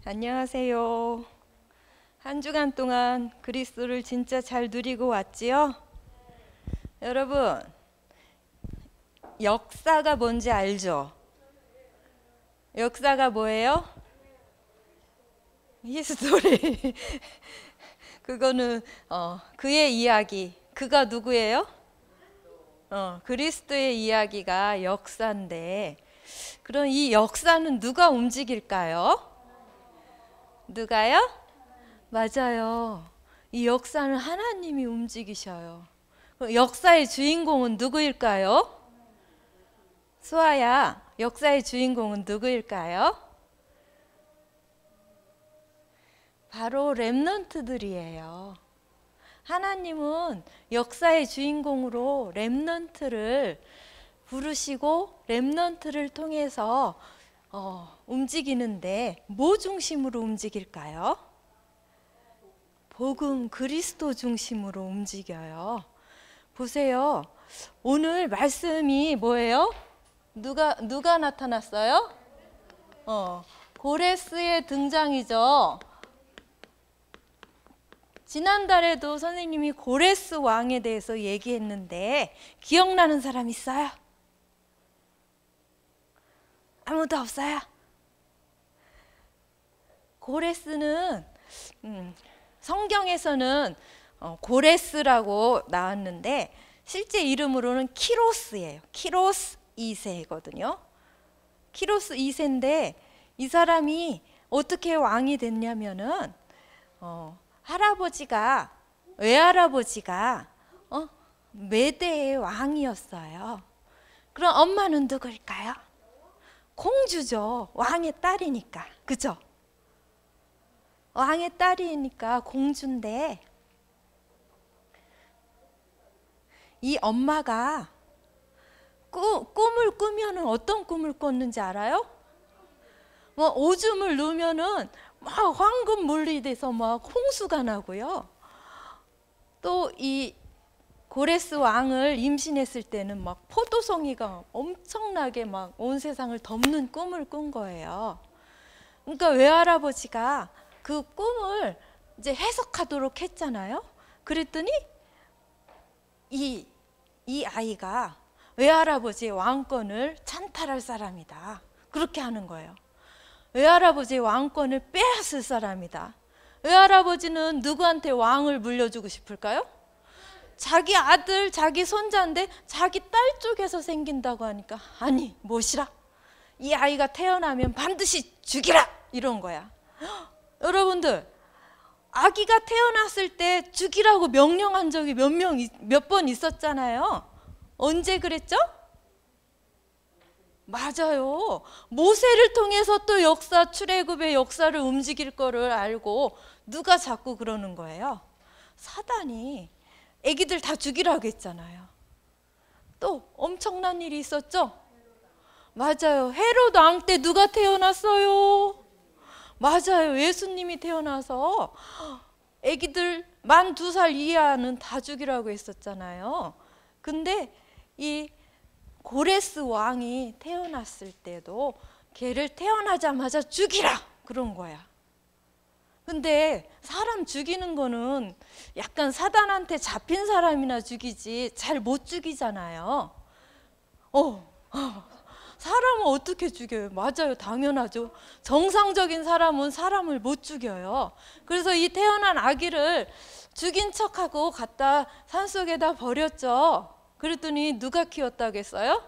안녕하세요. 한 주간 동안 그리스도를 진짜 잘 누리고 왔지요? 여러분, 역사가 뭔지 알죠? 역사가 뭐예요? 히스토리. 그거는 그의 이야기. 그가 누구예요? 그리스도의 이야기가 역사인데, 그럼 이 역사는 누가 움직일까요? 누가요? 맞아요. 이 역사는 하나님이 움직이셔요. 역사의 주인공은 누구일까요? 수아야, 역사의 주인공은 누구일까요? 바로 렘넌트들이에요. 하나님은 역사의 주인공으로 렘넌트를 부르시고 렘넌트를 통해서 움직이는데 뭐 중심으로 움직일까요? 복음 그리스도 중심으로 움직여요. 보세요. 오늘 말씀이 뭐예요? 누가 나타났어요? 고레스의 등장이죠. 지난달에도 선생님이 고레스 왕에 대해서 얘기했는데 기억나는 사람 있어요? 아무도 없어요? 고레스는 성경에서는 고레스라고 나왔는데 실제 이름으로는 키로스예요. 키로스 2세거든요. 키로스 2세인데 이 사람이 어떻게 왕이 됐냐면은 외할아버지가 메대의 왕이었어요. 그럼 엄마는 누구일까요? 공주죠. 왕의 딸이니까. 그죠? 왕의 딸이니까 공주인데 이 엄마가 꿈을 꾸면은 어떤 꿈을 꿨는지 알아요? 오줌을 누면은 막 황금 물리돼서 막 홍수가 나고요. 또 이 고레스 왕을 임신했을 때는 막 포도송이가 엄청나게 막 온 세상을 덮는 꿈을 꾼 거예요. 그러니까 외할아버지가 그 꿈을 이제 해석하도록 했잖아요. 그랬더니 이 아이가 외할아버지의 왕권을 찬탈할 사람이다. 그렇게 하는 거예요. 외할아버지의 왕권을 빼앗을 사람이다. 외할아버지는 누구한테 왕을 물려주고 싶을까요? 자기 아들, 자기 손자인데 자기 딸 쪽에서 생긴다고 하니까 아니, 못이라. 이 아이가 태어나면 반드시 죽이라. 이런 거야. 여러분들, 아기가 태어났을 때 죽이라고 명령한 적이 몇 번 있었잖아요. 언제 그랬죠? 맞아요. 모세를 통해서 또 출애굽의 역사를 움직일 거를 알고 누가 자꾸 그러는 거예요? 사단이 애기들 다 죽이라고 했잖아요. 또 엄청난 일이 있었죠? 맞아요. 헤롯 왕 때 누가 태어났어요? 맞아요. 예수님이 태어나서 애기들 만 2살 이하는 다 죽이라고 했었잖아요. 근데 이 고레스 왕이 태어났을 때도 걔를 태어나자마자 죽이라 그런 거야. 근데 사람 죽이는 거는 약간 사단한테 잡힌 사람이나 죽이지 잘 못 죽이잖아요. 사람은 어떻게 죽여요? 맞아요. 당연하죠. 정상적인 사람은 사람을 못 죽여요. 그래서 이 태어난 아기를 죽인 척하고 갖다 산속에다 버렸죠. 그랬더니 누가 키웠다겠어요?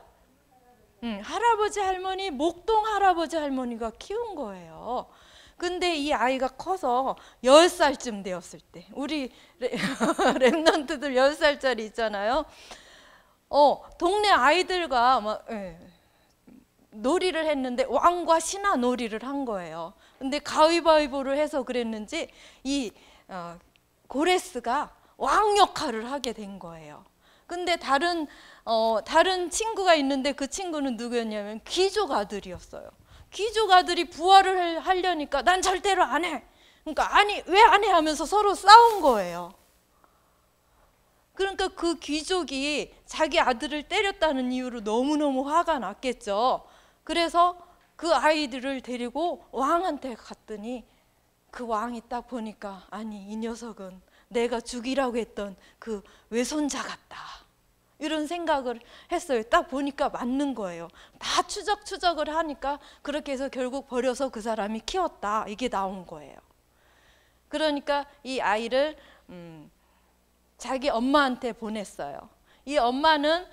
할아버지 할머니, 목동 할아버지 할머니가 키운 거예요. 근데 이 아이가 커서 10살쯤 되었을 때, 우리 랩런트들 10살짜리 있잖아요. 동네 아이들과 막 놀이를 했는데 왕과 신하 놀이를 한 거예요. 근데 가위바위보를 해서 그랬는지 이 고레스가 왕 역할을 하게 된 거예요. 근데 다른 친구가 있는데 그 친구는 누구였냐면 귀족 아들이었어요. 귀족 아들이 부활을 하려니까 난 절대로 안 해. 그러니까 아니 왜 안 해 하면서 서로 싸운 거예요. 그러니까 그 귀족이 자기 아들을 때렸다는 이유로 너무너무 화가 났겠죠. 그래서 그 아이들을 데리고 왕한테 갔더니 그 왕이 딱 보니까 아니 이 녀석은 내가 죽이라고 했던 그 외손자 같다. 이런 생각을 했어요. 딱 보니까 맞는 거예요. 다 추적을 하니까 그렇게 해서 결국 버려서 그 사람이 키웠다. 이게 나온 거예요. 그러니까 이 아이를 자기 엄마한테 보냈어요. 이 엄마는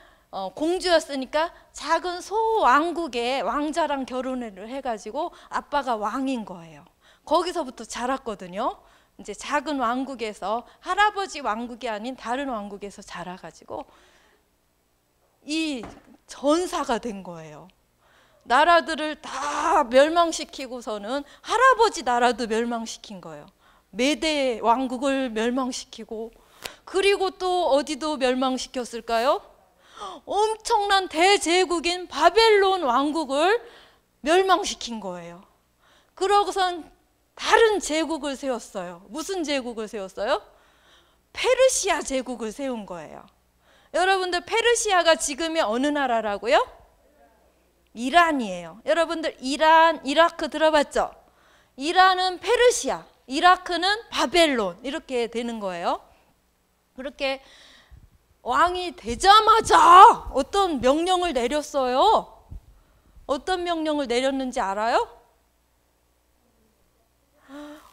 공주였으니까 작은 소왕국의 왕자랑 결혼을 해가지고 아빠가 왕인 거예요. 거기서부터 자랐거든요. 이제 작은 왕국에서, 할아버지 왕국이 아닌 다른 왕국에서 자라가지고 이 전사가 된 거예요. 나라들을 다 멸망시키고서는 할아버지 나라도 멸망시킨 거예요. 메대 왕국을 멸망시키고, 그리고 또 어디도 멸망시켰을까요? 엄청난 대제국인 바벨론 왕국을 멸망시킨 거예요. 그러고선 다른 제국을 세웠어요. 무슨 제국을 세웠어요? 페르시아 제국을 세운 거예요. 여러분들, 페르시아가 지금의 어느 나라라고요? 이란이에요. 여러분들 이란, 이라크 들어봤죠? 이란은 페르시아, 이라크는 바벨론, 이렇게 되는 거예요. 그렇게 왕이 되자마자 어떤 명령을 내렸어요. 어떤 명령을 내렸는지 알아요?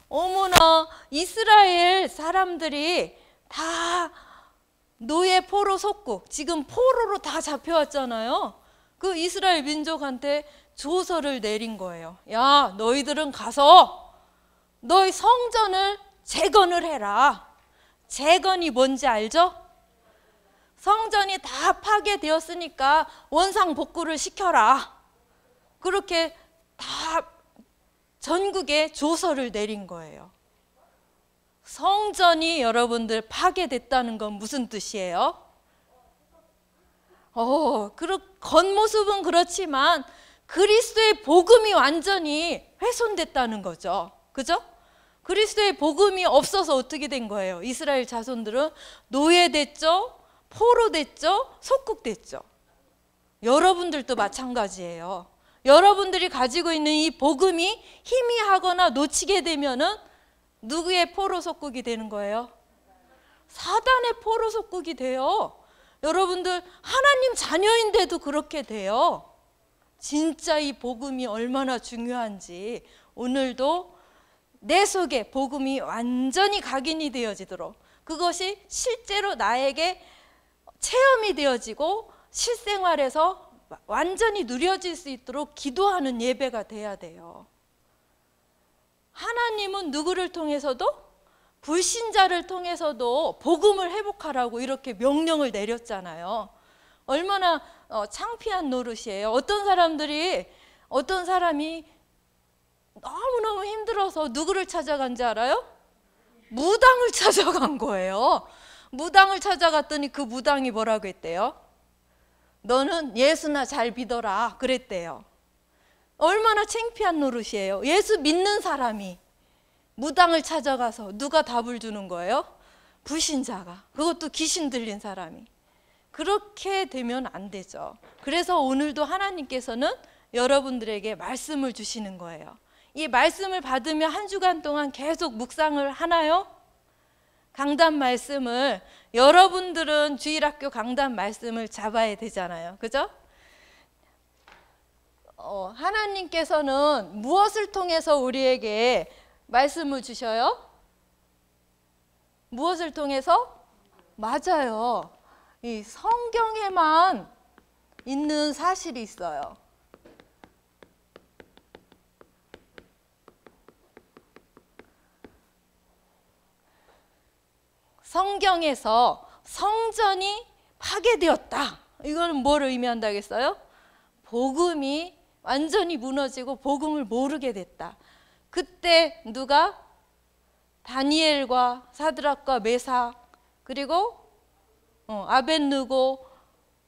어머나, 이스라엘 사람들이 다 노예 포로 속국, 지금 포로로 다 잡혀왔잖아요. 그 이스라엘 민족한테 조서를 내린 거예요. 야, 너희들은 가서 너희 성전을 재건을 해라. 재건이 뭔지 알죠? 성전이 다 파괴되었으니까 원상복구를 시켜라. 그렇게 다 전국에 조서를 내린 거예요. 성전이 여러분들 파괴됐다는 건 무슨 뜻이에요? 겉모습은 그렇지만 그리스도의 복음이 완전히 훼손됐다는 거죠. 그죠? 그리스도의 복음이 없어서 어떻게 된 거예요? 이스라엘 자손들은 노예됐죠, 포로됐죠, 속국됐죠. 여러분들도 마찬가지예요. 여러분들이 가지고 있는 이 복음이 희미하거나 놓치게 되면은 누구의 포로 속국이 되는 거예요? 사단의 포로 속국이 돼요. 여러분들 하나님 자녀인데도 그렇게 돼요. 진짜 이 복음이 얼마나 중요한지 오늘도 내 속에 복음이 완전히 각인이 되어지도록, 그것이 실제로 나에게 체험이 되어지고 실생활에서 완전히 누려질 수 있도록 기도하는 예배가 돼야 돼요. 하나님은 누구를 통해서도, 불신자를 통해서도 복음을 회복하라고 이렇게 명령을 내렸잖아요. 얼마나 창피한 노릇이에요. 어떤 사람이 너무너무 힘들어서 누구를 찾아간지 알아요? 무당을 찾아간 거예요. 무당을 찾아갔더니 그 무당이 뭐라고 했대요? 너는 예수나 잘 믿어라 그랬대요. 얼마나 창피한 노릇이에요. 예수 믿는 사람이 무당을 찾아가서 누가 답을 주는 거예요? 불신자가, 그것도 귀신 들린 사람이. 그렇게 되면 안 되죠. 그래서 오늘도 하나님께서는 여러분들에게 말씀을 주시는 거예요. 이 말씀을 받으며 한 주간 동안 계속 묵상을 하나요? 강단 말씀을, 여러분들은 주일학교 강단 말씀을 잡아야 되잖아요. 그죠? 하나님께서는 무엇을 통해서 우리에게 말씀을 주셔요? 무엇을 통해서? 맞아요. 이 성경에만 있는 사실이 있어요. 성경에서 성전이 파괴되었다. 이거는 뭐를 의미한다겠어요? 복음이 완전히 무너지고 복음을 모르게 됐다. 그때 누가? 다니엘과 사드락과 메삭, 그리고 아벳느고,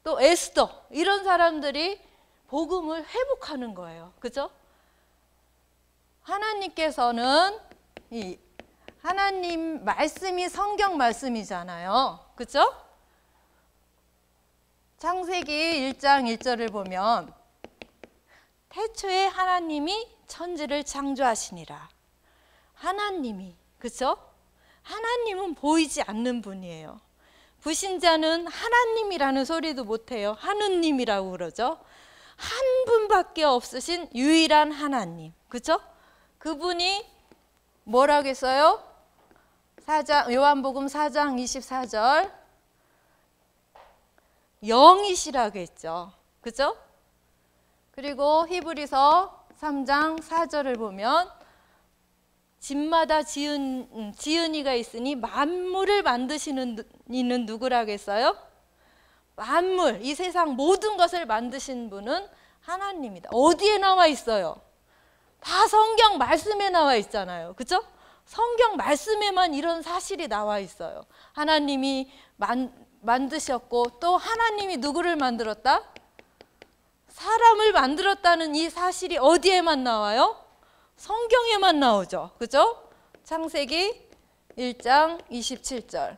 또 에스더, 이런 사람들이 복음을 회복하는 거예요. 그죠? 하나님께서는 이 하나님 말씀이 성경 말씀이잖아요. 그죠? 창세기 1장 1절을 보면 태초에 하나님이 천지를 창조하시니라. 하나님이, 그죠? 하나님은 보이지 않는 분이에요. 불신자는 하나님이라는 소리도 못해요. 하느님이라고 그러죠. 한 분밖에 없으신 유일한 하나님, 그죠? 그분이 뭐라고 했어요? 요한복음 4장 24절 영이시라고 했죠. 그죠? 그리고 히브리서 3장 4절을 보면 집마다 지은이가 있으니 만물을 만드시는 이는 누구라고 했어요? 만물, 이 세상 모든 것을 만드신 분은 하나님이다. 어디에 나와 있어요? 다 성경 말씀에 나와 있잖아요. 그죠? 성경 말씀에만 이런 사실이 나와 있어요. 하나님이 만드셨고 또 하나님이 누구를 만들었다? 사람을 만들었다는 이 사실이 어디에만 나와요? 성경에만 나오죠. 그죠? 창세기 1장 27절.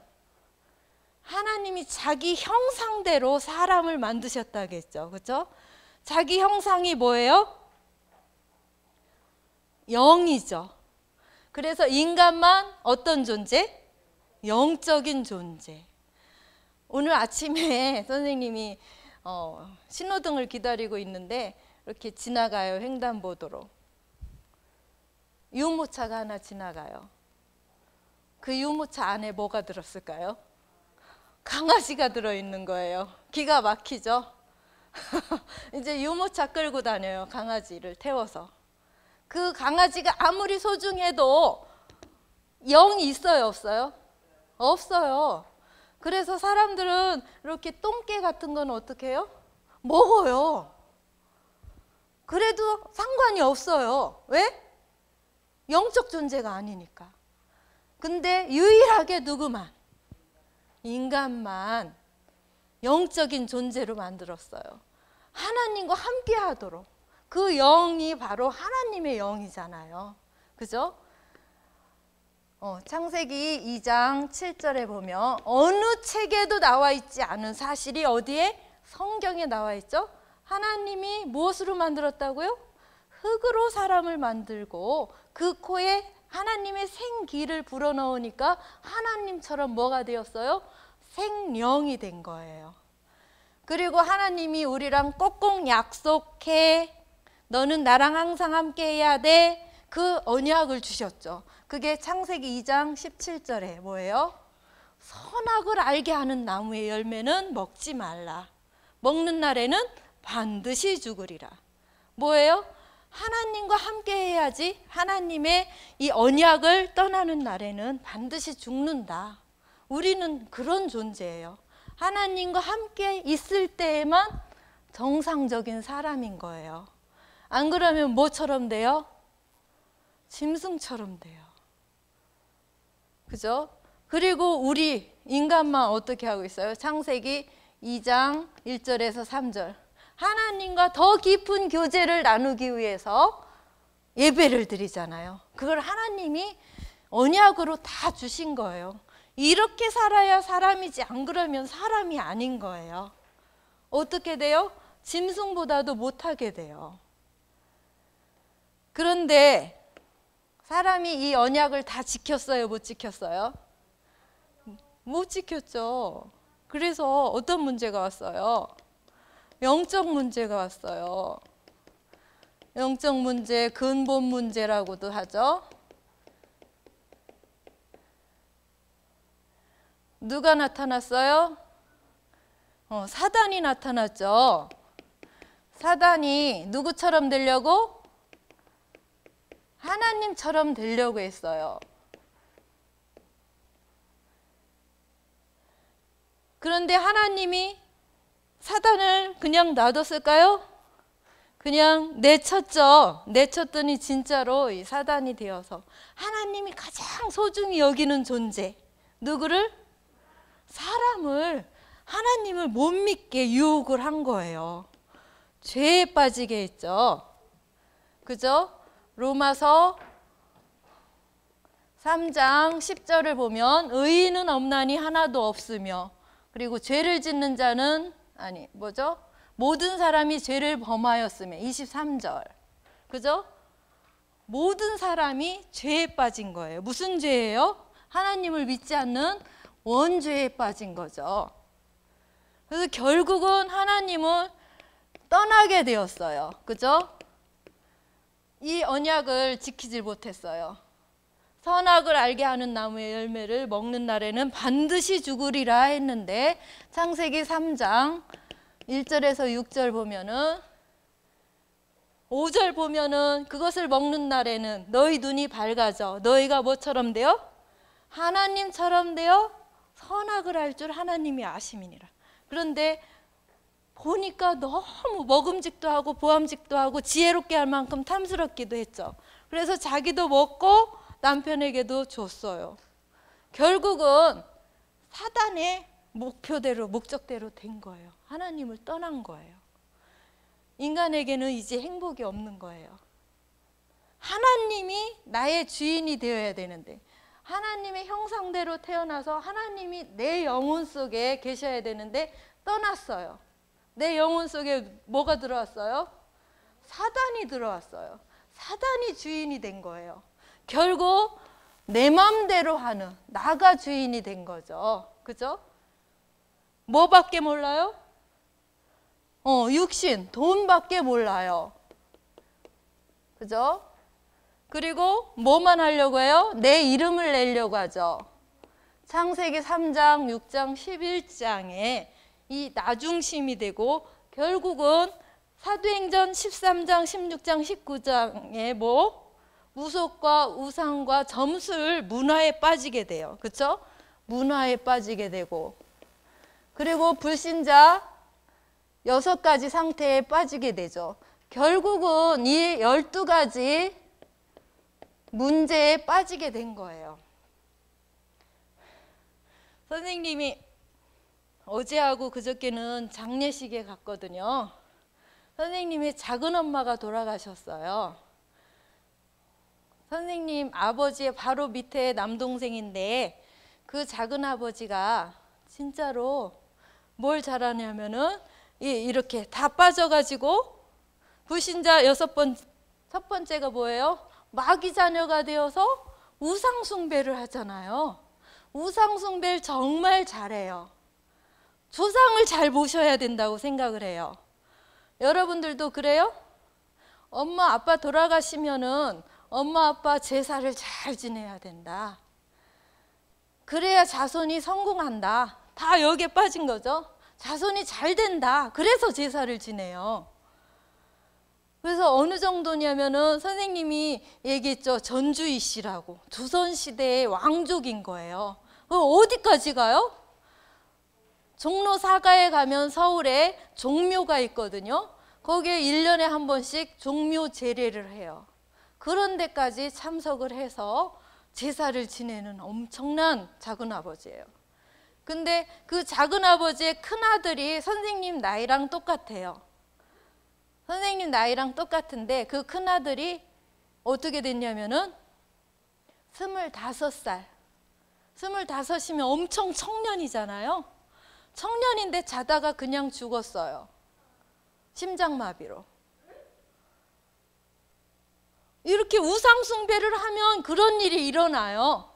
하나님이 자기 형상대로 사람을 만드셨다고 했죠. 그죠? 자기 형상이 뭐예요? 영이죠. 그래서 인간만 어떤 존재? 영적인 존재. 오늘 아침에 선생님이 신호등을 기다리고 있는데 이렇게 지나가요. 횡단보도로. 유모차가 하나 지나가요. 그 유모차 안에 뭐가 들었을까요? 강아지가 들어있는 거예요. 기가 막히죠? 이제 유모차 끌고 다녀요. 강아지를 태워서. 그 강아지가 아무리 소중해도 영이 있어요, 없어요? 없어요. 그래서 사람들은 이렇게 똥개 같은 건 어떻게 해요? 먹어요. 그래도 상관이 없어요. 왜? 영적 존재가 아니니까. 근데 유일하게 누구만? 인간만 영적인 존재로 만들었어요. 하나님과 함께 하도록. 그 영이 바로 하나님의 영이잖아요. 그죠? 창세기 2장 7절에 보면 어느 책에도 나와 있지 않은 사실이 어디에? 성경에 나와 있죠. 하나님이 무엇으로 만들었다고요? 흙으로 사람을 만들고 그 코에 하나님의 생기를 불어넣으니까 하나님처럼 뭐가 되었어요? 생령이 된 거예요. 그리고 하나님이 우리랑 꼭꼭 약속해. 너는 나랑 항상 함께 해야 돼. 그 언약을 주셨죠. 그게 창세기 2장 17절에 뭐예요? 선악을 알게 하는 나무의 열매는 먹지 말라. 먹는 날에는 반드시 죽으리라. 뭐예요? 하나님과 함께 해야지. 하나님의 이 언약을 떠나는 날에는 반드시 죽는다. 우리는 그런 존재예요. 하나님과 함께 있을 때에만 정상적인 사람인 거예요. 안 그러면 뭐처럼 돼요? 짐승처럼 돼요. 그죠? 그리고 우리 인간만 어떻게 하고 있어요? 창세기 2장 1절에서 3절. 하나님과 더 깊은 교제를 나누기 위해서 예배를 드리잖아요. 그걸 하나님이 언약으로 다 주신 거예요. 이렇게 살아야 사람이지, 안 그러면 사람이 아닌 거예요. 어떻게 돼요? 짐승보다도 못하게 돼요. 그런데 사람이 이 언약을 다 지켰어요? 못 지켰어요? 못 지켰죠. 그래서 어떤 문제가 왔어요? 영적 문제가 왔어요. 영적 문제, 근본 문제라고도 하죠. 누가 나타났어요? 사단이 나타났죠. 사단이 누구처럼 되려고? 하나님처럼 되려고 했어요. 그런데 하나님이 사단을 그냥 놔뒀을까요? 그냥 내쳤죠. 내쳤더니 진짜로 이 사단이 되어서 하나님이 가장 소중히 여기는 존재, 누구를? 사람을, 하나님을 못 믿게 유혹을 한 거예요. 죄에 빠지게 했죠. 그죠? 로마서 3장 10절을 보면 의인은 없나니 하나도 없으며, 그리고 죄를 짓는 자는 뭐죠? 모든 사람이 죄를 범하였으며 23절. 그죠? 모든 사람이 죄에 빠진 거예요. 무슨 죄예요? 하나님을 믿지 않는 원죄에 빠진 거죠. 그래서 결국은 하나님은 떠나게 되었어요. 그죠? 이 언약을 지키질 못했어요. 선악을 알게 하는 나무의 열매를 먹는 날에는 반드시 죽으리라 했는데 창세기 3장 1절에서 6절 보면은 5절 보면은 그것을 먹는 날에는 너희 눈이 밝아져 너희가 뭐처럼 되어? 하나님처럼 되어 선악을 알 줄 하나님이 아심이니라. 그런데 보니까 너무 먹음직도 하고 보암직도 하고 지혜롭게 할 만큼 탐스럽기도 했죠. 그래서 자기도 먹고 남편에게도 줬어요. 결국은 사단의 목표대로 목적대로 된 거예요. 하나님을 떠난 거예요. 인간에게는 이제 행복이 없는 거예요. 하나님이 나의 주인이 되어야 되는데 하나님의 형상대로 태어나서 하나님이 내 영혼 속에 계셔야 되는데 떠났어요. 내 영혼 속에 뭐가 들어왔어요? 사단이 들어왔어요. 사단이 주인이 된 거예요. 결국 내 맘대로 하는 나가 주인이 된 거죠. 그죠? 뭐밖에 몰라요? 육신, 돈밖에 몰라요. 그죠? 그리고 뭐만 하려고 해요? 내 이름을 내려고 하죠. 창세기 3장, 6장, 11장에 이 나중심이 되고 결국은 사도행전 13장, 16장, 19장에 우속과 우상과 점술 문화에 빠지게 돼요. 그렇죠? 문화에 빠지게 되고 그리고 불신자 6가지 상태에 빠지게 되죠. 결국은 이 12가지 문제에 빠지게 된 거예요. 선생님이 어제하고 그저께는 장례식에 갔거든요. 선생님의 작은 엄마가 돌아가셨어요. 선생님 아버지의 바로 밑에 남동생인데 그 작은 아버지가 진짜로 뭘 잘하냐면은 이렇게 다 빠져가지고 불신자 첫 번째가 뭐예요? 마귀 자녀가 되어서 우상 숭배를 하잖아요. 우상 숭배를 정말 잘해요. 조상을 잘 모셔야 된다고 생각을 해요. 여러분들도 그래요? 엄마 아빠 돌아가시면은 엄마 아빠 제사를 잘 지내야 된다. 그래야 자손이 성공한다. 다 여기에 빠진 거죠. 자손이 잘 된다. 그래서 제사를 지내요. 그래서 어느 정도냐면은 선생님이 얘기했죠. 전주희 씨라고 조선시대의 왕족인 거예요. 어디까지 가요? 종로 사가에 가면 서울에 종묘가 있거든요. 거기에 1년에 한 번씩 종묘 제례를 해요. 그런 데까지 참석을 해서 제사를 지내는 엄청난 작은아버지예요. 근데 그 작은아버지의 큰아들이 선생님 나이랑 똑같아요. 선생님 나이랑 똑같은데 그 큰아들이 어떻게 됐냐면은 25살. 25이면 엄청 청년이잖아요. 청년인데 자다가 그냥 죽었어요. 심장마비로. 이렇게 우상숭배를 하면 그런 일이 일어나요.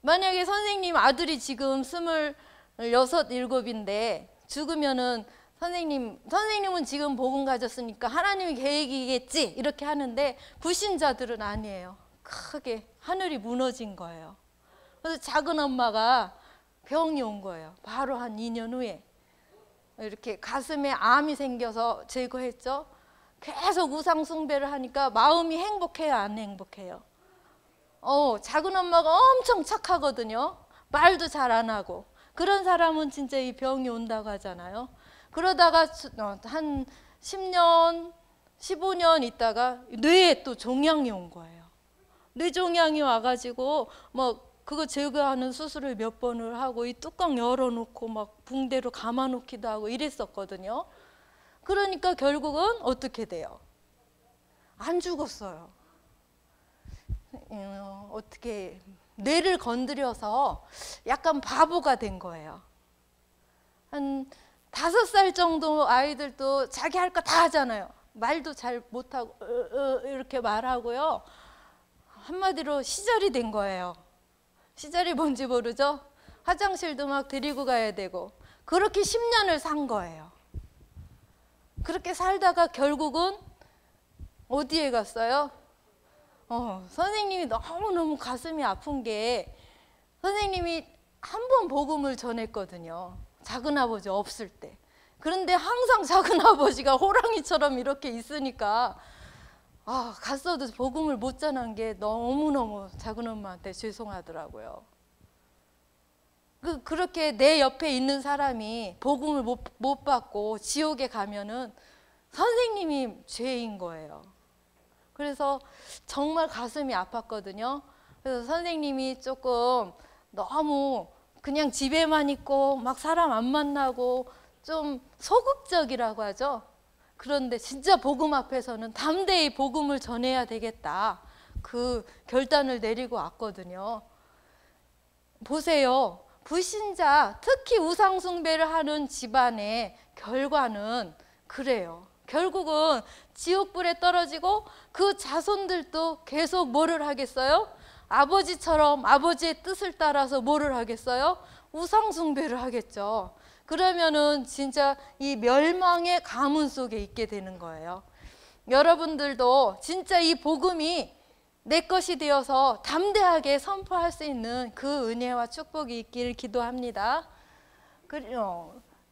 만약에 선생님 아들이 지금 26, 7인데 죽으면은 선생님은 지금 복음 가졌으니까 하나님의 계획이겠지 이렇게 하는데 불신자들은 아니에요. 크게 하늘이 무너진 거예요. 그래서 작은 엄마가 병이 온 거예요. 바로 한 2년 후에 이렇게 가슴에 암이 생겨서 제거했죠. 계속 우상 숭배를 하니까 마음이 행복해요, 안 행복해요? 작은 엄마가 엄청 착하거든요. 말도 잘 안 하고. 그런 사람은 진짜 이 병이 온다고 하잖아요. 그러다가 한 10년, 15년 있다가 뇌에 또 종양이 온 거예요. 뇌종양이 와가지고 그거 제거하는 수술을 몇 번을 하고 이 뚜껑 열어놓고 막 붕대로 감아놓기도 하고 이랬었거든요. 그러니까 결국은 어떻게 돼요? 안 죽었어요. 어떻게 뇌를 건드려서 약간 바보가 된 거예요. 한 5살 정도 아이들도 자기 할 거 다 하잖아요. 말도 잘 못하고 이렇게 말하고요. 한마디로 시절이 된 거예요. 시절이 뭔지 모르죠? 화장실도 막 데리고 가야 되고 그렇게 10년을 산 거예요. 그렇게 살다가 결국은 어디에 갔어요? 선생님이 너무너무 가슴이 아픈 게 선생님이 한 번 복음을 전했거든요. 작은아버지 없을 때. 그런데 항상 작은아버지가 호랑이처럼 이렇게 있으니까 갔어도 복음을 못 전한 게 너무너무 작은엄마한테 죄송하더라고요. 그렇게 내 옆에 있는 사람이 복음을 못 받고 지옥에 가면은 선생님이 죄인 거예요. 그래서 정말 가슴이 아팠거든요. 그래서 선생님이 조금 너무 그냥 집에만 있고 막 사람 안 만나고 좀 소극적이라고 하죠. 그런데 진짜 복음 앞에서는 담대히 복음을 전해야 되겠다. 그 결단을 내리고 왔거든요. 보세요. 불신자, 특히 우상숭배를 하는 집안의 결과는 그래요. 결국은 지옥불에 떨어지고 그 자손들도 계속 뭐를 하겠어요? 아버지처럼 아버지의 뜻을 따라서 뭐를 하겠어요? 우상숭배를 하겠죠. 그러면은 진짜 이 멸망의 가문 속에 있게 되는 거예요. 여러분들도 진짜 이 복음이 내 것이 되어서 담대하게 선포할 수 있는 그 은혜와 축복이 있기를 기도합니다.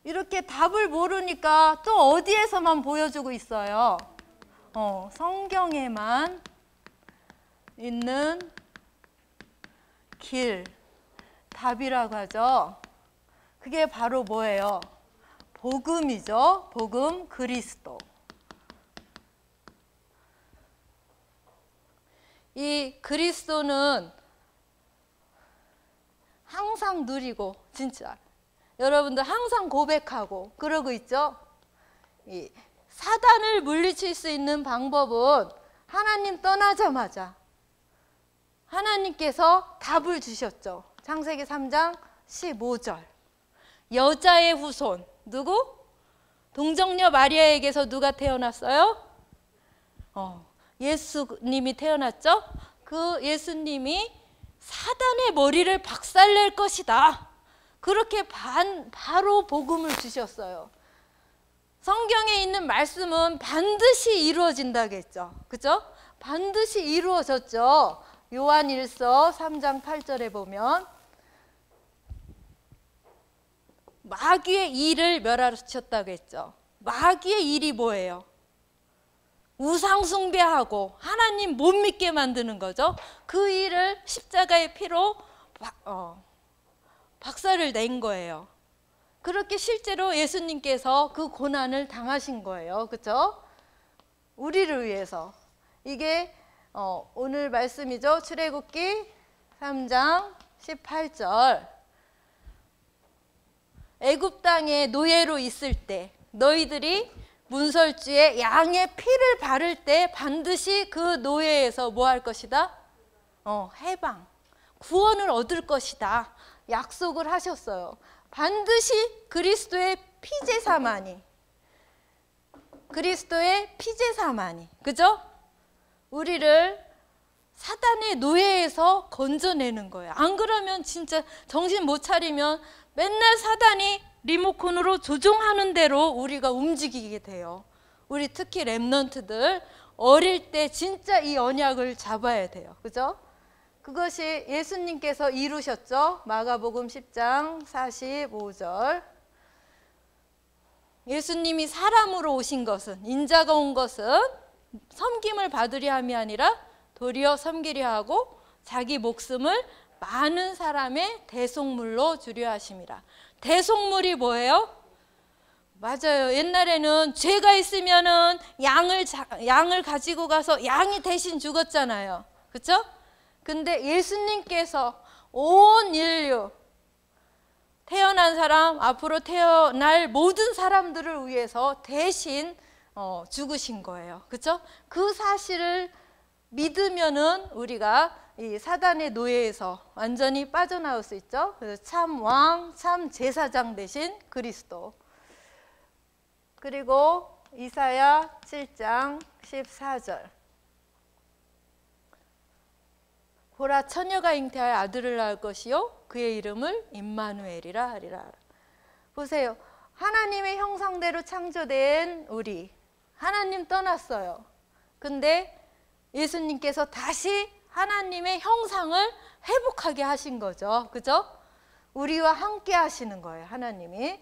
이렇게 답을 모르니까 또 어디에서만 보여주고 있어요? 성경에만 있는 길, 답이라고 하죠. 그게 바로 뭐예요? 복음이죠. 복음, 그리스도. 이 그리스도는 항상 누리고 진짜 여러분들 항상 고백하고 그러고 있죠. 이 사단을 물리칠 수 있는 방법은 하나님 떠나자마자 하나님께서 답을 주셨죠. 창세기 3장 15절. 여자의 후손 누구? 동정녀 마리아에게서 누가 태어났어요? 예수님이 태어났죠. 그 예수님이 사단의 머리를 박살낼 것이다. 그렇게 바로 복음을 주셨어요. 성경에 있는 말씀은 반드시 이루어진다겠죠. 그죠? 반드시 이루어졌죠. 요한일서 3장 8절에 보면 마귀의 일을 멸하셨다고 했죠. 마귀의 일이 뭐예요? 우상 숭배하고 하나님 못 믿게 만드는 거죠. 그 일을 십자가의 피로 박살을 낸 거예요. 그렇게 실제로 예수님께서 그 고난을 당하신 거예요. 그렇죠? 우리를 위해서. 이게 오늘 말씀이죠. 출애굽기 3장 18절. 애굽 땅에 노예로 있을 때 너희들이 문설주에 양의 피를 바를 때 반드시 그 노예에서 뭐 할 것이다? 해방, 구원을 얻을 것이다. 약속을 하셨어요. 반드시 그리스도의 피제사만이, 그리스도의 피제사만이, 그죠? 우리를 사단의 노예에서 건져내는 거예요. 안 그러면 진짜 정신 못 차리면 맨날 사단이 리모컨으로 조종하는 대로 우리가 움직이게 돼요. 우리 특히 렘넌트들 어릴 때 진짜 이 언약을 잡아야 돼요. 그죠? 그것이 예수님께서 이루셨죠. 마가복음 10장 45절. 예수님이 사람으로 오신 것은, 인자가 온 것은 섬김을 받으려 함이 아니라 도리어 섬기려 하고 자기 목숨을 많은 사람의 대속물로 주려 하심이라. 대속물이 뭐예요? 맞아요. 옛날에는 죄가 있으면은 양을 가지고 가서 양이 대신 죽었잖아요. 그렇죠? 근데 예수님께서 온 인류, 태어난 사람, 앞으로 태어날 모든 사람들을 위해서 대신 죽으신 거예요. 그렇죠? 그 사실을 믿으면은 우리가 이 사단의 노예에서 완전히 빠져나올 수 있죠. 그래서 참 왕, 참 제사장 대신 그리스도. 그리고 이사야 7장 14절. 보라 처녀가 잉태하여 아들을 낳을 것이요 그의 이름을 임마누엘이라 하리라. 보세요. 하나님의 형상대로 창조된 우리, 하나님 떠났어요. 근데 예수님께서 다시 하나님의 형상을 회복하게 하신 거죠. 그죠? 우리와 함께 하시는 거예요, 하나님이.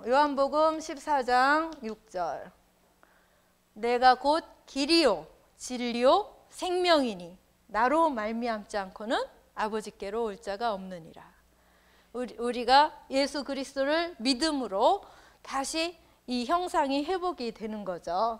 요한복음 14장 6절. 내가 곧 길이요 진리요 생명이니 나로 말미암지 않고는 아버지께로 올 자가 없느니라. 우리가 예수 그리스도를 믿음으로 다시 이 형상이 회복이 되는 거죠.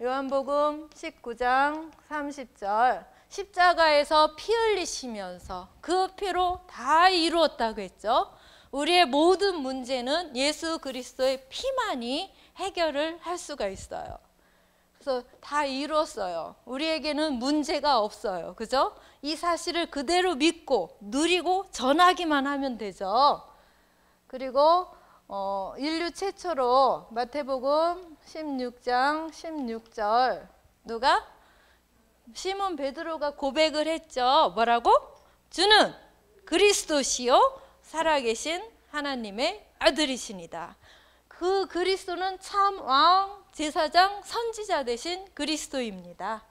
요한복음 19장 30절. 십자가에서 피 흘리시면서 그 피로 다 이루었다고 했죠. 우리의 모든 문제는 예수 그리스도의 피만이 해결을 할 수가 있어요. 그래서 다 이뤘어요. 우리에게는 문제가 없어요. 그죠? 이 사실을 그대로 믿고 누리고 전하기만 하면 되죠. 그리고 인류 최초로 마태복음 16장 16절. 누가? 시몬 베드로가 고백을 했죠. 뭐라고? 주는 그리스도시요 살아계신 하나님의 아들이시니다. 그 그리스도는 참 왕, 제사장, 선지자 되신 그리스도입니다.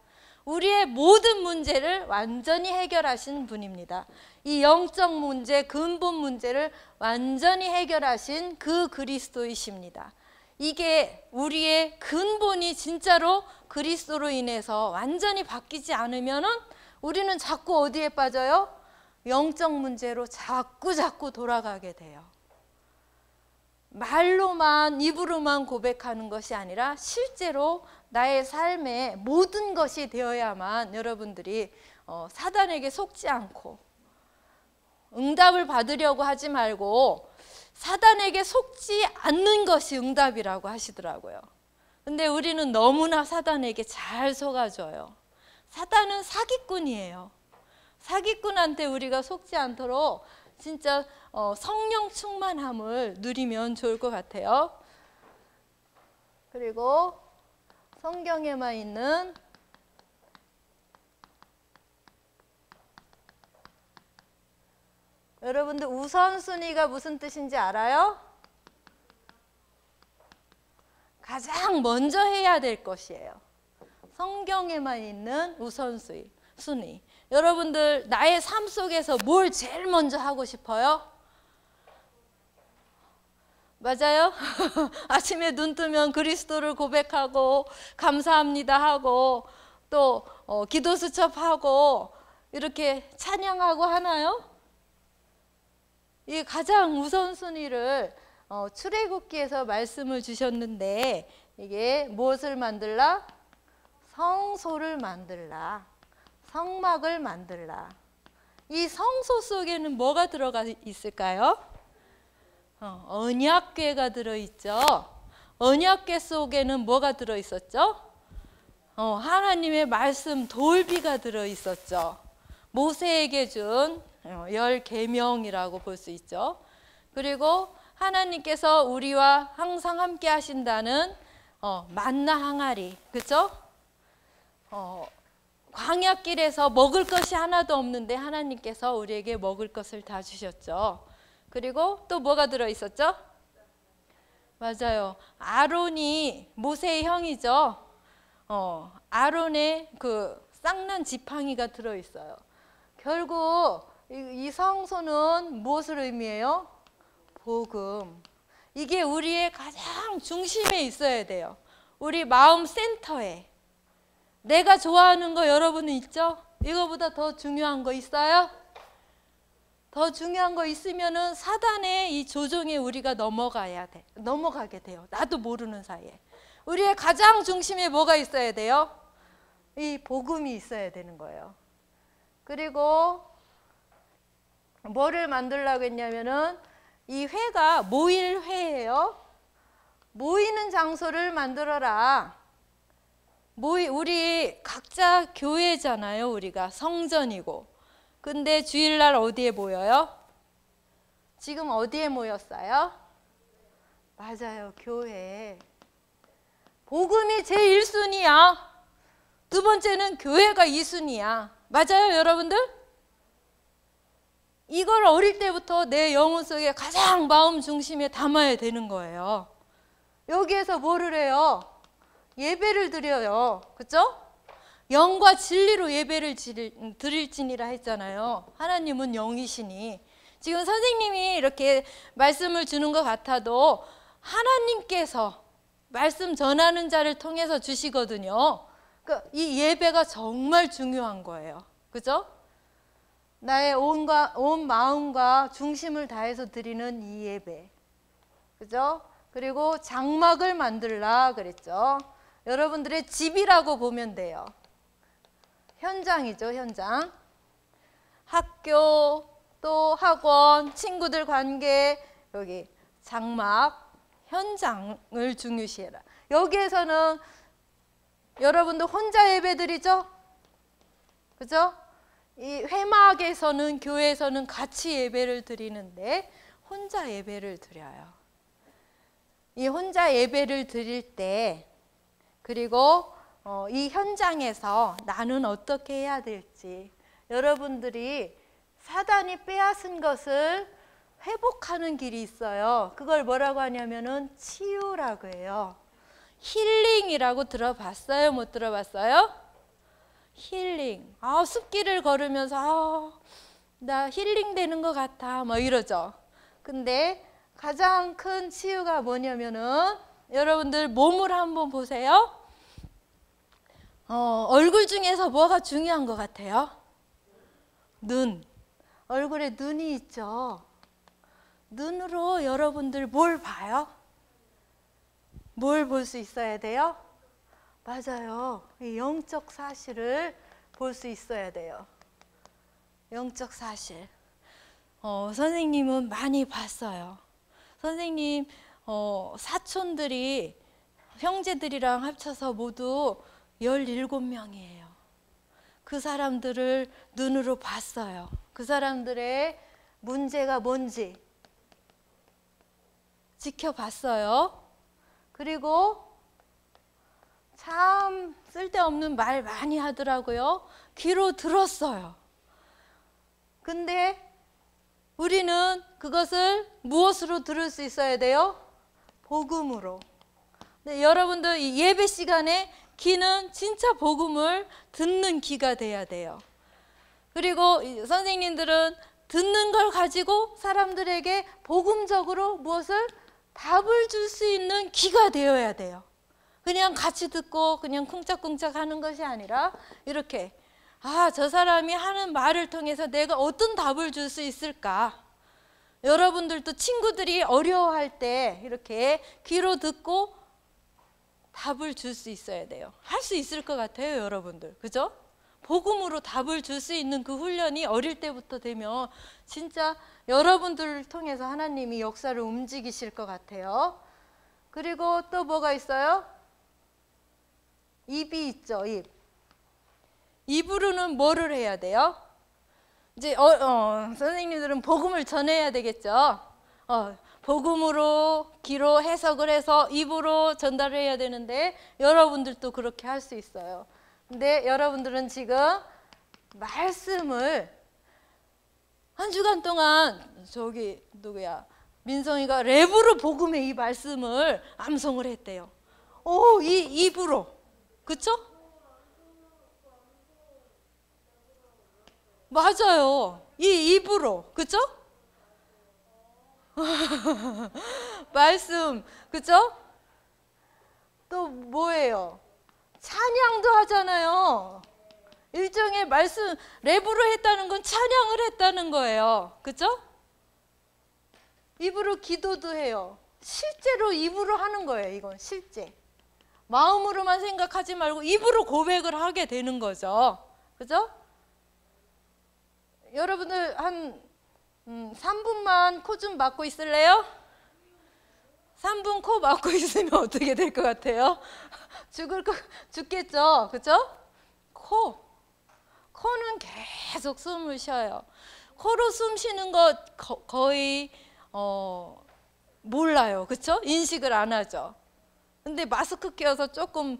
우리의 모든 문제를 완전히 해결하신 분입니다. 이 영적 문제, 근본 문제를 완전히 해결하신 그 그리스도이십니다. 이게 우리의 근본이 진짜로 그리스도로 인해서 완전히 바뀌지 않으면 우리는 자꾸 어디에 빠져요? 영적 문제로 자꾸 돌아가게 돼요. 말로만, 입으로만 고백하는 것이 아니라 실제로 나의 삶에 모든 것이 되어야만 여러분들이 사단에게 속지 않고 응답을 받으려고 하지 말고 사단에게 속지 않는 것이 응답이라고 하시더라고요. 근데 우리는 너무나 사단에게 잘 속아줘요. 사단은 사기꾼이에요. 사기꾼한테 우리가 속지 않도록 진짜 성령 충만함을 누리면 좋을 것 같아요. 그리고 성경에만 있는 여러분들 우선순위가 무슨 뜻인지 알아요? 가장 먼저 해야 될 것이에요. 성경에만 있는 우선순위. 여러분들 나의 삶 속에서 뭘 제일 먼저 하고 싶어요? 맞아요? 아침에 눈 뜨면 그리스도를 고백하고 감사합니다 하고 또 기도 수첩하고 이렇게 찬양하고 하나요? 이 가장 우선순위를 출애굽기에서 말씀을 주셨는데 이게 무엇을 만들라? 성소를 만들라. 성막을 만들라. 이 성소 속에는 뭐가 들어가 있을까요? 언약궤가 들어있죠. 언약궤 속에는 뭐가 들어있었죠? 하나님의 말씀 돌비가 들어있었죠. 모세에게 준 10계명이라고 볼 수 있죠. 그리고 하나님께서 우리와 항상 함께 하신다는 만나 항아리, 그렇죠? 광야길에서 먹을 것이 하나도 없는데 하나님께서 우리에게 먹을 것을 다 주셨죠. 그리고 또 뭐가 들어있었죠? 맞아요. 아론이 모세의 형이죠. 아론의 그 쌍난 지팡이가 들어있어요. 결국 이 성소는 무엇을 의미해요? 복음. 이게 우리의 가장 중심에 있어야 돼요. 우리 마음 센터에. 내가 좋아하는 거 여러분은 있죠? 이거보다 더 중요한 거 있어요? 더 중요한 거 있으면은 사단의 이 조종에 우리가 넘어가게 돼요. 나도 모르는 사이에. 우리의 가장 중심에 뭐가 있어야 돼요? 이 복음이 있어야 되는 거예요. 그리고 뭐를 만들려고 했냐면은 이 회가 모일 회예요. 모이는 장소를 만들어라. 우리 각자 교회잖아요. 우리가 성전이고. 근데 주일날 어디에 모여요? 지금 어디에 모였어요? 맞아요. 교회. 복음이 제1순위야. 두 번째는 교회가 2순위야. 맞아요, 여러분들? 이걸 어릴 때부터 내 영혼 속에 가장 마음 중심에 담아야 되는 거예요. 여기에서 뭐를 해요? 예배를 드려요. 그죠? 영과 진리로 예배를 드릴지니라 했잖아요. 하나님은 영이시니. 지금 선생님이 이렇게 말씀을 주는 것 같아도 하나님께서 말씀 전하는 자를 통해서 주시거든요. 그러니까 이 예배가 정말 중요한 거예요. 그죠? 나의 온 마음과 중심을 다해서 드리는 이 예배. 그죠? 그리고 장막을 만들라 그랬죠. 여러분들의 집이라고 보면 돼요. 현장이죠, 현장. 학교, 또 학원, 친구들 관계, 여기 장막, 현장을 중요시해라. 여기에서는 여러분들 혼자 예배드리죠? 그죠? 이 회막에서는, 교회에서는 같이 예배를 드리는데 혼자 예배를 드려요. 이 혼자 예배를 드릴 때, 그리고 이 현장에서 나는 어떻게 해야 될지, 여러분들이 사단이 빼앗은 것을 회복하는 길이 있어요. 그걸 뭐라고 하냐면은 치유라고 해요. 힐링이라고 들어봤어요? 못 들어봤어요? 힐링. 숲길을 걸으면서 나 힐링 되는 것 같아 뭐 이러죠. 근데 가장 큰 치유가 뭐냐면은 여러분들 몸을 한번 보세요. 얼굴 중에서 뭐가 중요한 것 같아요? 눈. 얼굴에 눈이 있죠. 눈으로 여러분들 뭘 봐요? 뭘 볼 수 있어야 돼요? 맞아요. 이 영적 사실을 볼 수 있어야 돼요. 영적 사실. 선생님은 많이 봤어요. 선생님 사촌들이 형제들이랑 합쳐서 모두 17명이에요. 그 사람들을 눈으로 봤어요. 그 사람들의 문제가 뭔지 지켜봤어요. 그리고 참 쓸데없는 말 많이 하더라고요. 귀로 들었어요. 근데 우리는 그것을 무엇으로 들을 수 있어야 돼요? 복음으로. 네, 여러분들 이 예배 시간에 귀는 진짜 복음을 듣는 귀가 돼야 돼요. 그리고 선생님들은 듣는 걸 가지고 사람들에게 복음적으로 무엇을 답을 줄 수 있는 귀가 되어야 돼요. 그냥 같이 듣고 그냥 쿵짝쿵짝 하는 것이 아니라 이렇게 저 사람이 하는 말을 통해서 내가 어떤 답을 줄 수 있을까? 여러분들도 친구들이 어려워할 때 이렇게 귀로 듣고 답을 줄 수 있어야 돼요. 할 수 있을 것 같아요, 여러분들. 그죠? 복음으로 답을 줄 수 있는 그 훈련이 어릴 때부터 되면 진짜 여러분들을 통해서 하나님이 역사를 움직이실 것 같아요. 그리고 또 뭐가 있어요? 입이 있죠, 입. 입으로는 뭐를 해야 돼요? 이제 선생님들은 복음을 전해야 되겠죠. 복음으로 귀로 해석을 해서 입으로 전달을 해야 되는데 여러분들도 그렇게 할 수 있어요. 근데 여러분들은 지금 말씀을 한 주간 동안 민성이가 랩으로 복음의 이 말씀을 암송을 했대요. 이 입으로. 그쵸? 맞아요. 이 입으로. 그쵸? 말씀. 그쵸? 또 뭐예요? 찬양도 하잖아요. 일종의 말씀 랩으로 했다는 건 찬양을 했다는 거예요. 그죠? 입으로 기도도 해요. 실제로 입으로 하는 거예요. 이건 실제. 마음으로만 생각하지 말고 입으로 고백을 하게 되는 거죠. 그죠? 여러분들 한 3분만 코 좀 막고 있을래요? 3분 코 막고 있으면 어떻게 될 것 같아요? 죽겠죠. 그죠? 코는 계속 숨을 쉬어요. 코로 숨 쉬는 것 거의 몰라요. 그렇죠? 인식을 안 하죠. 근데 마스크 껴서 조금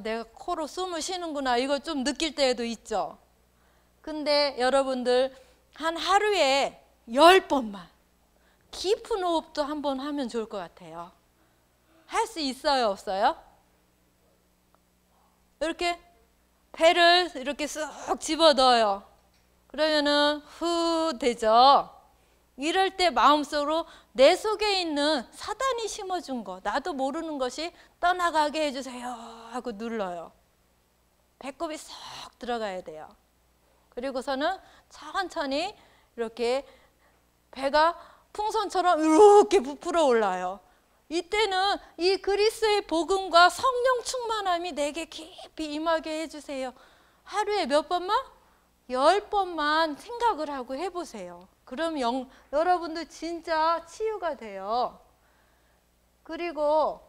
내가 코로 숨을 쉬는구나 이거 좀 느낄 때도 있죠. 근데 여러분들 한 하루에 10번만 깊은 호흡도 한번 하면 좋을 것 같아요. 할 수 있어요, 없어요? 이렇게 배를 이렇게 쑥 집어넣어요. 그러면은 후 되죠. 이럴 때 마음속으로 내 속에 있는 사단이 심어준 거, 나도 모르는 것이 떠나가게 해주세요 하고 눌러요. 배꼽이 쏙 들어가야 돼요. 그리고서는 천천히 이렇게 배가 풍선처럼 이렇게 부풀어 올라요. 이때는 이 그리스도의 복음과 성령 충만함이 내게 깊이 임하게 해주세요. 하루에 몇 번만? 10번만 생각을 하고 해보세요. 그럼 여러분들 진짜 치유가 돼요. 그리고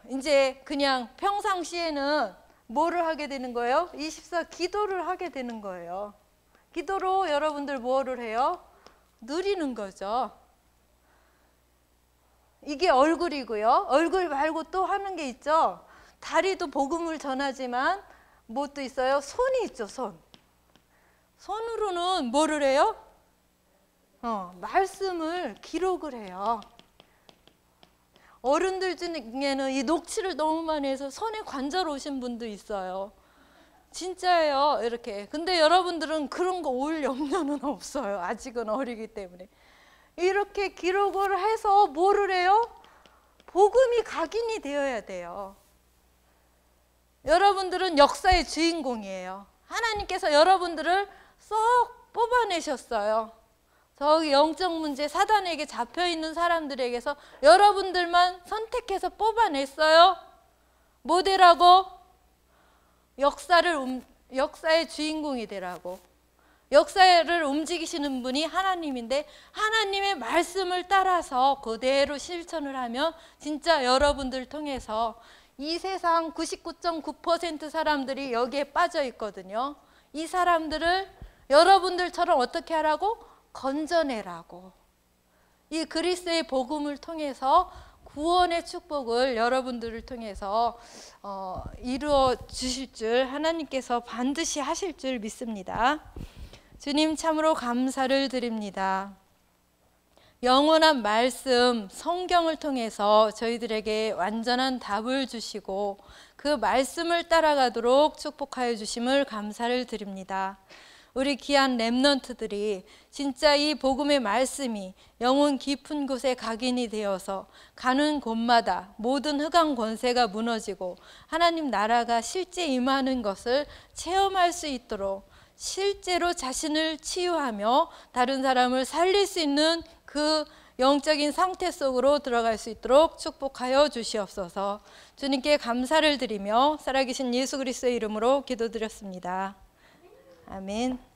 이제 그냥 평상시에는 뭐를 하게 되는 거예요? 24 기도를 하게 되는 거예요. 기도로 여러분들 뭐를 해요? 누리는 거죠. 이게 얼굴이고요. 얼굴 말고 또 하는 게 있죠. 다리도 복음을 전하지만 뭐 또 있어요? 손이 있죠. 손으로는 뭐를 해요? 말씀을 기록을 해요. 어른들 중에는 이 녹취를 너무 많이 해서 손에 관절 오신 분도 있어요. 진짜예요. 이렇게. 근데 여러분들은 그런 거 올 염려는 없어요. 아직은 어리기 때문에. 이렇게 기록을 해서 뭐를 해요? 복음이 각인이 되어야 돼요. 여러분들은 역사의 주인공이에요. 하나님께서 여러분들을 쏙 뽑아내셨어요. 저기 영적 문제 사단에게 잡혀있는 사람들에게서 여러분들만 선택해서 뽑아냈어요. 뭐 되라고? 역사의 주인공이 되라고. 역사를 움직이시는 분이 하나님인데 하나님의 말씀을 따라서 그대로 실천을 하면 진짜 여러분들 통해서 이 세상 99.9% 사람들이 여기에 빠져 있거든요. 이 사람들을 여러분들처럼 어떻게 하라고? 건져내라고. 이 그리스도의 복음을 통해서 구원의 축복을 여러분들을 통해서 이루어 주실 줄 하나님께서 반드시 하실 줄 믿습니다. 주님 참으로 감사를 드립니다. 영원한 말씀 성경을 통해서 저희들에게 완전한 답을 주시고 그 말씀을 따라가도록 축복하여 주심을 감사를 드립니다. 우리 귀한 렘넌트들이 진짜 이 복음의 말씀이 영혼 깊은 곳에 각인이 되어서 가는 곳마다 모든 흑암 권세가 무너지고 하나님 나라가 실제 임하는 것을 체험할 수 있도록 실제로 자신을 치유하며 다른 사람을 살릴 수 있는 그 영적인 상태 속으로 들어갈 수 있도록 축복하여 주시옵소서. 주님께 감사를 드리며 살아계신 예수 그리스도의 이름으로 기도드렸습니다. 아멘.